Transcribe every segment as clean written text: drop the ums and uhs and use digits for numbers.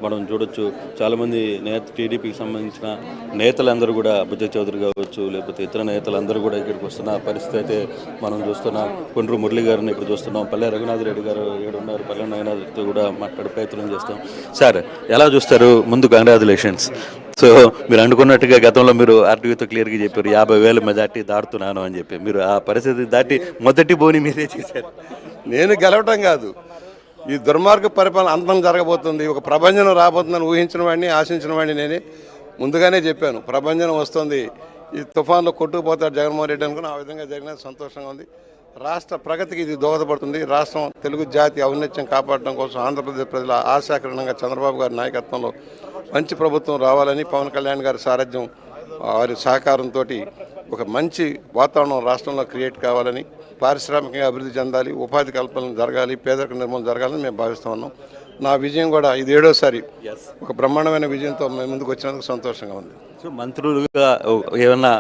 మనం చూడొచ్చు చాలామంది టీడీపీకి సంబంధించిన నేతలందరూ కూడా బుజ్జ చౌదరి కావచ్చు, లేకపోతే ఇతర నేతలందరూ కూడా ఇక్కడికి వస్తున్న పరిస్థితి అయితే మనం చూస్తున్నాం. కొండ్రు మురళి గారిని ఇప్పుడు చూస్తున్నాం. పల్లె రఘునాథ్ రెడ్డి గారు ఇక్కడ ఉన్నారు. పల్లె నాయనతో కూడా మాట్లాడే ప్రయత్నం చేస్తాం. సార్, ఎలా చూస్తారు? ముందు కంగ్రాచులేషన్స్. సో మీరు అనుకున్నట్టుగా గతంలో మీరు ఆర్టీవీతో క్లియర్గా చెప్పారు 50,000 మెజార్టీ దాటుతున్నాను అని చెప్పి. మీరు ఆ పరిస్థితి దాటి మొదటి బోని మీరే చేశారు. నేను గెలవటం కాదు, ఈ దుర్మార్గ పరిపాలన అంతం జరగబోతుంది, ఒక ప్రభంజనం రాబోతుందని ఊహించిన వాడిని, ఆశించిన వాడిని నేనే ముందుగానే చెప్పాను. ప్రభంజనం వస్తుంది, ఈ తుఫాన్లో కొట్టుకుపోతాడు జగన్మోహన్ రెడ్డి అనుకుని ఆ విధంగా జరిగిన సంతోషంగా ఉంది. రాష్ట్ర ప్రగతికి ఇది దోహదపడుతుంది. రాష్ట్రం తెలుగు జాతి ఔన్నత్యం కాపాడడం కోసం ఆంధ్రప్రదేశ్ ప్రజల ఆశాకిరణంగా చంద్రబాబు గారి నాయకత్వంలో మంచి ప్రభుత్వం రావాలని, పవన్ కళ్యాణ్ గారి సారథ్యం వారి సహకారంతో ఒక మంచి వాతావరణం రాష్ట్రంలో క్రియేట్ కావాలని, పారిశ్రామికంగా అభివృద్ధి చెందాలి, ఉపాధి కల్పన జరగాలి, పేదరిక నిర్మూలన జరగాలని మేము భావిస్తూ ఉన్నాం. నా విజయం కూడా ఇది 7వసారి ఒక బ్రహ్మాండమైన విజయంతో మేము ముందుకు వచ్చినందుకు సంతోషంగా ఉంది. సో మంత్రులుగా ఏమన్నా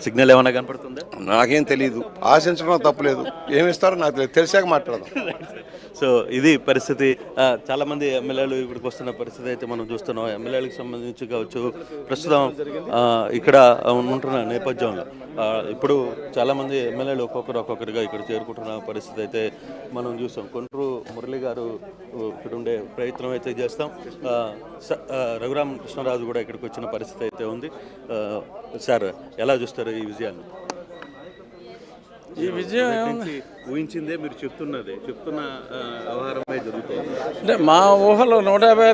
సిగ్నల్ ఏమన్నా కనపడుతుందా? నాకేం తెలియదు, ఆశించడం తప్పలేదు. ఏమిస్తారో నాకు తెలియదు, తెలిసాక మాట్లాడదాం. సో ఇది పరిస్థితి. చాలామంది ఎమ్మెల్యేలు ఇక్కడికి వస్తున్న పరిస్థితి అయితే మనం చూస్తున్నాం. ఎమ్మెల్యేలకు సంబంధించి కావచ్చు, ప్రస్తుతం ఇక్కడ ఉంటున్న నేపథ్యంలో ఇప్పుడు చాలామంది ఎమ్మెల్యేలు ఒక్కొక్కరుగా ఇక్కడ చేరుకుంటున్న పరిస్థితి అయితే మనం చూస్తాం. కొండ్రు మురళి గారు ఇక్కడ ఉండే ప్రయత్నం అయితే చేస్తాం. రఘురామ కృష్ణరాజు కూడా ఇక్కడికి వచ్చిన పరిస్థితి అయితే ఉంది. సార్, ఎలా చూస్తారు ఈ విజయాన్ని? ఈ విజయం ఊహించిందే మీరు చెప్తున్న వ్యవహారమే జరుగుతుంది. అంటే మా ఊహలో 150